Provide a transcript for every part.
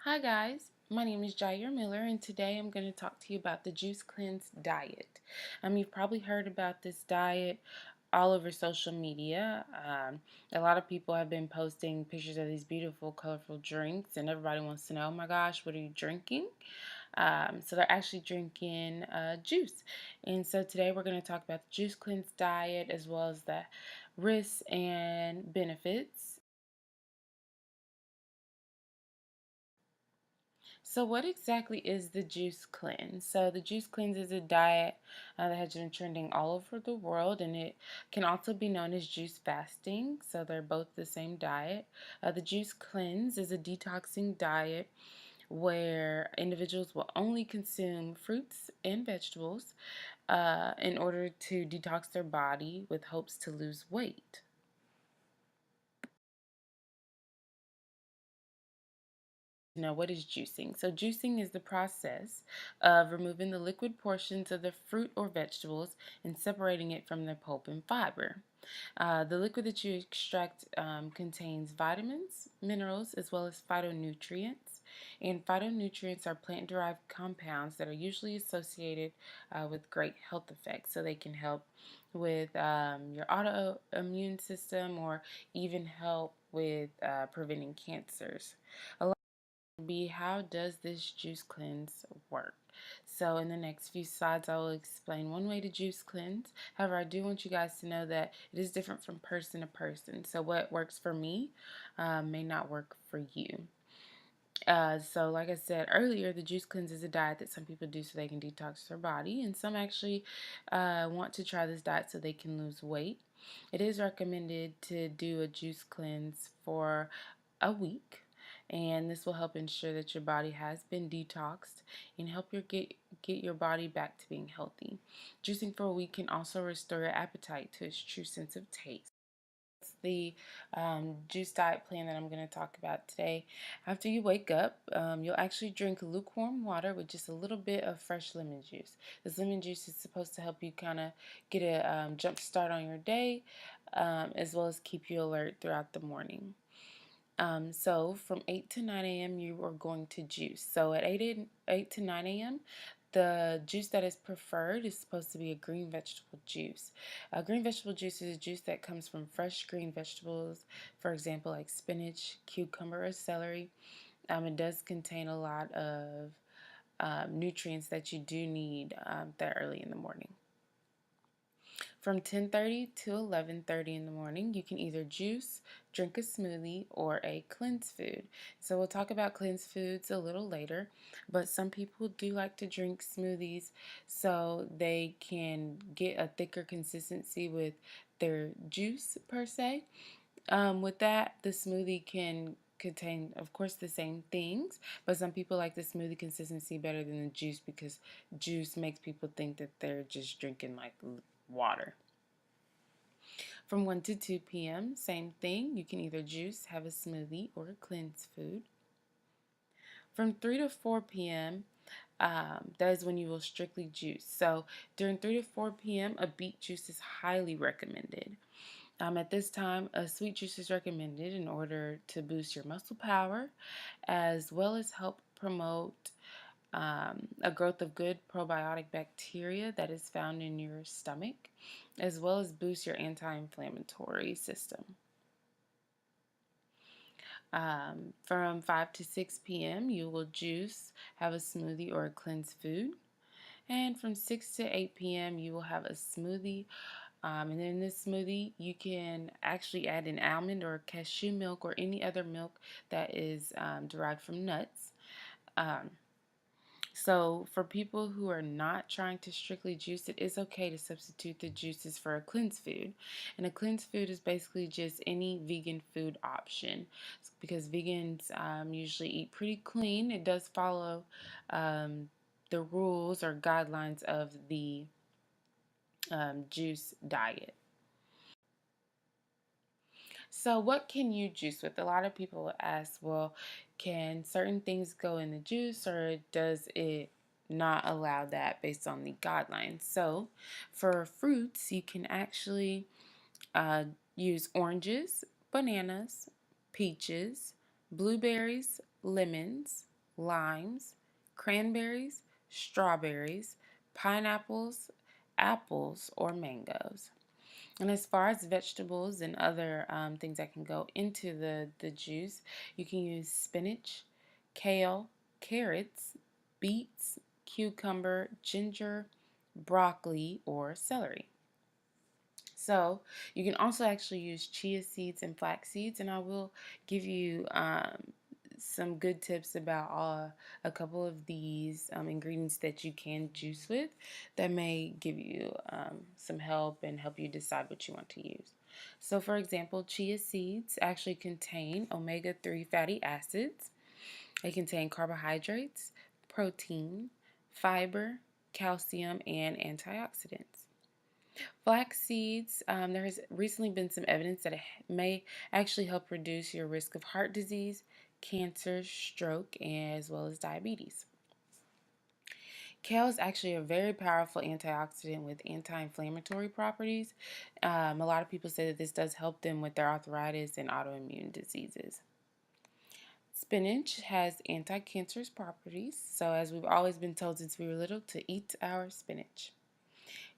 Hi guys, my name is Jaire Miller and today I'm going to talk to you about the Juice Cleanse diet. You've probably heard about this diet all over social media. A lot of people have been posting pictures of these beautiful, colorful drinks, and everybody wants to know, oh my gosh, what are you drinking? So they're actually drinking juice. And so today we're going to talk about the Juice Cleanse diet as well as the risks and benefits. So, what exactly is the juice cleanse? So, the juice cleanse is a diet that has been trending all over the world, and it can also be known as juice fasting. So, they're both the same diet. The juice cleanse is a detoxing diet where individuals will only consume fruits and vegetables in order to detox their body with hopes to lose weight. Now, what is juicing? So, juicing is the process of removing the liquid portions of the fruit or vegetables and separating it from the pulp and fiber. The liquid that you extract contains vitamins, minerals, as well as phytonutrients. And phytonutrients are plant derived compounds that are usually associated with great health effects. So, they can help with your autoimmune system or even help with preventing cancers. Be how does this juice cleanse work? So in the next few slides I will explain one way to juice cleanse. However, I do want you guys to know that it is different from person to person. So what works for me may not work for you. So like I said earlier, the juice cleanse is a diet that some people do so they can detox their body, and some actually want to try this diet so they can lose weight. It is recommended to do a juice cleanse for a week, and this will help ensure that your body has been detoxed and help get your body back to being healthy. Juicing for a week can also restore your appetite to its true sense of taste. The juice diet plan that I'm going to talk about today. After you wake up, you'll actually drink lukewarm water with just a little bit of fresh lemon juice. This lemon juice is supposed to help you kind of get a jump start on your day, as well as keep you alert throughout the morning. So from 8 to 9 a.m. you are going to juice. So at 8 to 9 a.m. the juice that is preferred is supposed to be a green vegetable juice. Green vegetable juice is a juice that comes from fresh green vegetables, for example, like spinach, cucumber, or celery. It does contain a lot of nutrients that you do need that early in the morning. From 10:30 to 11:30 in the morning, you can either juice, drink a smoothie, or a cleanse food. So we'll talk about cleanse foods a little later, but some people do like to drink smoothies so they can get a thicker consistency with their juice per se. With that, the smoothie can contain, of course, the same things, but some people like the smoothie consistency better than the juice because juice makes people think that they're just drinking like water. From 1 to 2 p.m., same thing. You can either juice, have a smoothie, or a cleanse food. From 3 to 4 p.m., that is when you will strictly juice. So during 3 to 4 p.m., a beet juice is highly recommended. At this time, a sweet juice is recommended in order to boost your muscle power as well as help promote a growth of good probiotic bacteria that is found in your stomach, as well as boost your anti-inflammatory system. From 5 to 6 p.m., you will juice, have a smoothie, or a cleansed food. And from 6 to 8 p.m., you will have a smoothie. And in this smoothie, you can actually add an almond or cashew milk or any other milk that is derived from nuts. Um, So, for people who are not trying to strictly juice, it is okay to substitute the juices for a cleanse food. And a cleanse food is basically just any vegan food option because vegans usually eat pretty clean. It does follow the rules or guidelines of the juice diet. So, what can you juice with? A lot of people will ask, well, can certain things go in the juice or does it not allow that based on the guidelines? So, for fruits, you can actually uh, use oranges, bananas, peaches, blueberries, lemons. limes, cranberries, strawberries, pineapples, apples, or mangoes. And as far as vegetables and other things that can go into the juice, you can use spinach, kale, carrots, beets, cucumber, ginger, broccoli, or celery. So you can also actually use chia seeds and flax seeds, and I will give you some good tips about a couple of these ingredients that you can juice with that may give you some help and help you decide what you want to use. So, for example, chia seeds actually contain omega-3 fatty acids. They contain carbohydrates, protein, fiber, calcium, and antioxidants. Flax seeds, there has recently been some evidence that it may actually help reduce your risk of heart disease, cancer, stroke, as well as diabetes. Kale is actually a very powerful antioxidant with anti inflammatory properties. A lot of people say that this does help them with their arthritis and autoimmune diseases. Spinach has anti cancerous properties, so as we've always been told since we were little, to eat our spinach.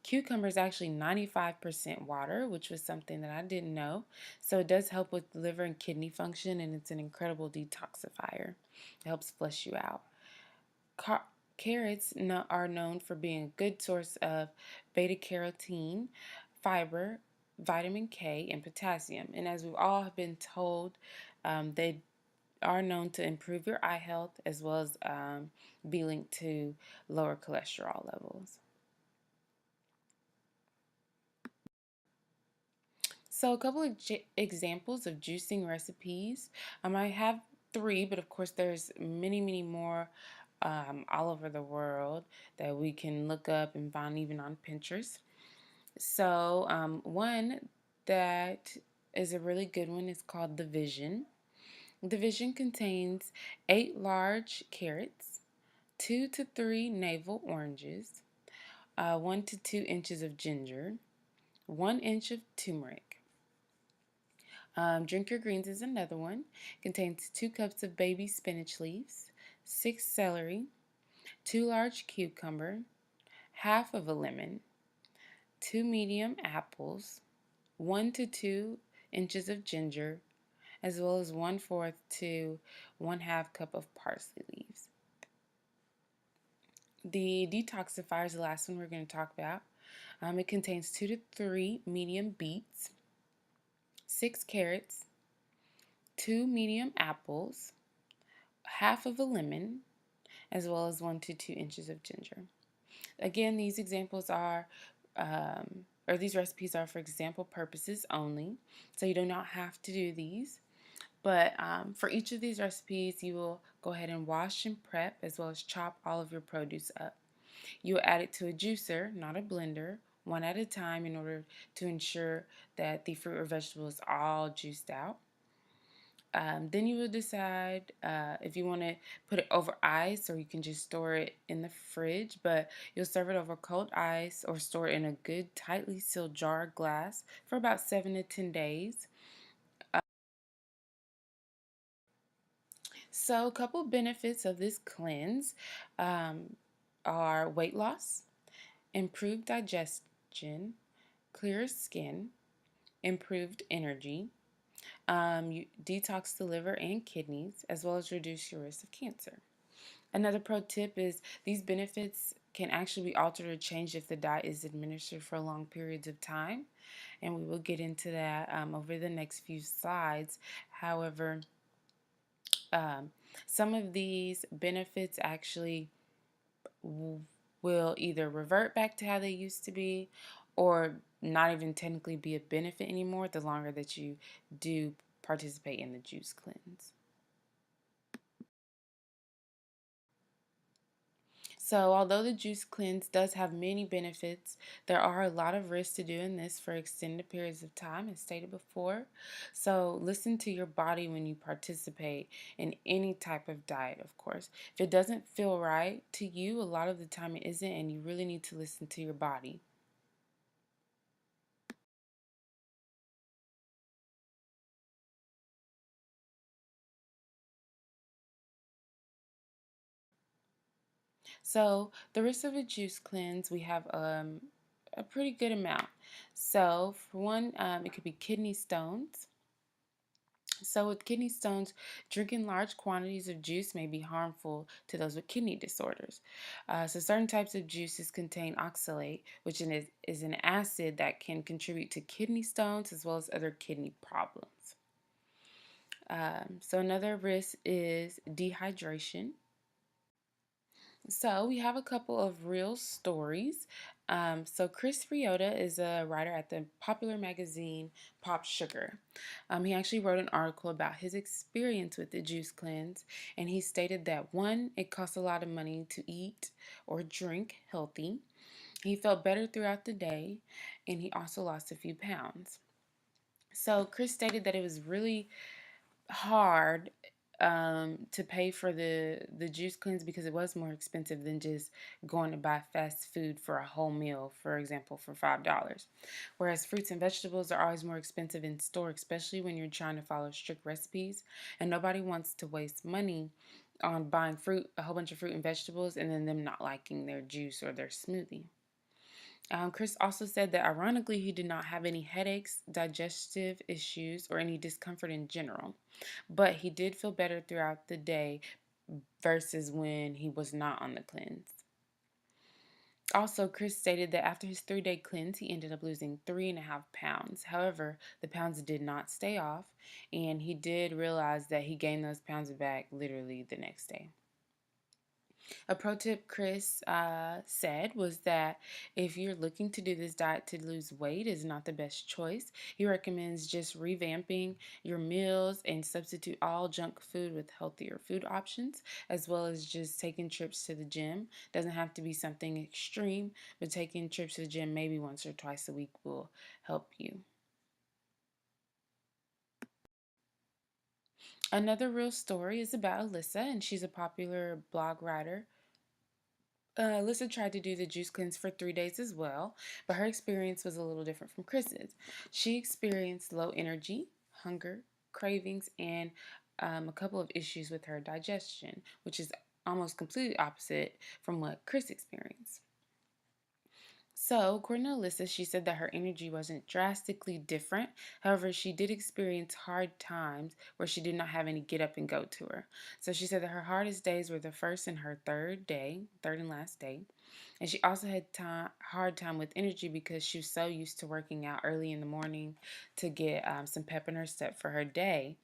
Cucumber is actually 95% water, which was something that I didn't know. So it does help with liver and kidney function, and it's an incredible detoxifier. It helps flush you out. Car- Carrots are known for being a good source of beta carotene, fiber, vitamin K, and potassium. And as we've all been told, they are known to improve your eye health as well as be linked to lower cholesterol levels. So, a couple of examples of juicing recipes. I have three, but of course, there's many, many more all over the world that we can look up and find even on Pinterest. So, one that is a really good one is called the Vision. The Vision contains 8 large carrots, 2 to 3 navel oranges, 1 to 2 inches of ginger, 1 inch of turmeric. Drink Your Greens is another one. Contains 2 cups of baby spinach leaves, 6 celery, 2 large cucumber, half of a lemon, 2 medium apples, 1 to 2 inches of ginger, as well as 1/4 to 1/2 cup of parsley leaves. The detoxifier is the last one we're going to talk about. It contains 2 to 3 medium beets, 6 carrots, 2 medium apples, half of a lemon, as well as 1 to 2 inches of ginger. Again, these examples are, or these recipes are for example purposes only, so you do not have to do these. But for each of these recipes, you will go ahead and wash and prep as well as chop all of your produce up. You will add it to a juicer, not a blender, one at a time in order to ensure that the fruit or vegetable is all juiced out. Then you will decide if you want to put it over ice or you can just store it in the fridge, but you'll serve it over cold ice or store it in a good tightly sealed jar or glass for about 7 to 10 days. So, a couple benefits of this cleanse um, are weight loss, improved digestion, clearer skin, improved energy. You detox the liver and kidneys, as well as reduce your risk of cancer. Another pro tip is these benefits can actually be altered or changed if the diet is administered for long periods of time, and we will get into that over the next few slides. However, um, some of these benefits actually will either revert back to how they used to be or not even technically be a benefit anymore the longer that you do participate in the juice cleanse. So, although the juice cleanse does have many benefits, there are a lot of risks to doing this for extended periods of time, as stated before. So, listen to your body when you participate in any type of diet, of course. If it doesn't feel right to you, a lot of the time it isn't, and you really need to listen to your body. So the risk of a juice cleanse, we have a pretty good amount. So for one, it could be kidney stones. So with kidney stones, drinking large quantities of juice may be harmful to those with kidney disorders. So certain types of juices contain oxalate, which is an acid that can contribute to kidney stones as well as other kidney problems. So another risk is dehydration. So we have a couple of real stories. So Chris Riota is a writer at the popular magazine Pop Sugar. He actually wrote an article about his experience with the juice cleanse, and he stated that one, it costs a lot of money to eat or drink healthy. He felt better throughout the day, and he also lost a few pounds. So Chris stated that it was really hard to pay for the juice cleanse because it was more expensive than just going to buy fast food for a whole meal, for example, for $5. Whereas fruits and vegetables are always more expensive in store, especially when you're trying to follow strict recipes, and nobody wants to waste money on buying fruit, a whole bunch of fruit and vegetables, and then them not liking their juice or their smoothie. Chris also said that ironically, he did not have any headaches, digestive issues, or any discomfort in general, but he did feel better throughout the day versus when he was not on the cleanse. Also, Chris stated that after his 3-day cleanse, he ended up losing 3.5 pounds. However, the pounds did not stay off, and he did realize that he gained those pounds back literally the next day. A pro tip Chris said was that if you're looking to do this diet to lose weight is not the best choice. He recommends just revamping your meals and substitute all junk food with healthier food options, as well as just taking trips to the gym. Doesn't have to be something extreme, but taking trips to the gym maybe once or twice a week will help you. Another real story is about Alyssa, and she's a popular blog writer. Alyssa tried to do the juice cleanse for 3 days as well, but her experience was a little different from Chris's. She experienced low energy, hunger, cravings, and a couple of issues with her digestion, which is almost completely opposite from what Chris experienced. So, according to Alyssa, she said that her energy wasn't drastically different. However, she did experience hard times where she did not have any get up and go to her. So, she said that her hardest days were the first and her third and last day. And she also had hard time with energy because she was so used to working out early in the morning to get some pep in her step for her day.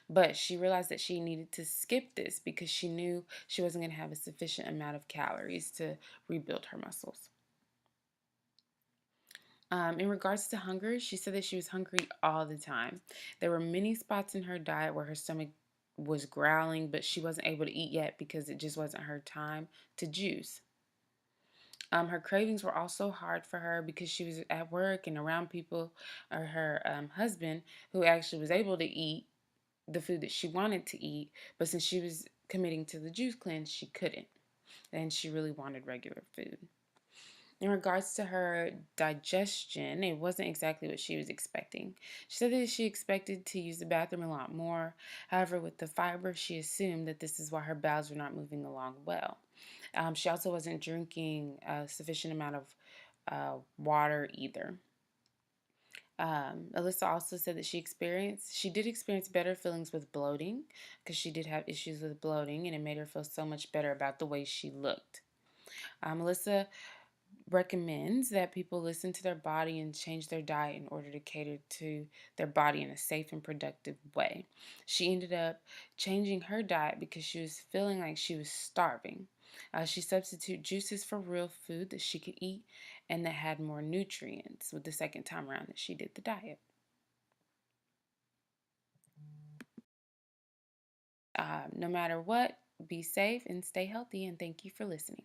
But she realized that she needed to skip this because she knew she wasn't going to have a sufficient amount of calories to rebuild her muscles. In regards to hunger, she said that she was hungry all the time. There were many spots in her diet where her stomach was growling, but she wasn't able to eat yet because it just wasn't her time to juice. Her cravings were also hard for her because she was at work and around people, or her husband, who actually was able to eat the food that she wanted to eat, but since she was committing to the juice cleanse, she couldn't, and she really wanted regular food. In regards to her digestion, it wasn't exactly what she was expecting. She said that she expected to use the bathroom a lot more. However, with the fiber, she assumed that this is why her bowels were not moving along well. She also wasn't drinking a sufficient amount of water either. Alyssa also said that she did experience better feelings with bloating because she did have issues with bloating, and it made her feel so much better about the way she looked. Alyssa recommends that people listen to their body and change their diet in order to cater to their body in a safe and productive way. She ended up changing her diet because she was feeling like she was starving. She substituted juices for real food that she could eat and that had more nutrients with the second time around that she did the diet. No matter what, be safe and stay healthy, and thank you for listening.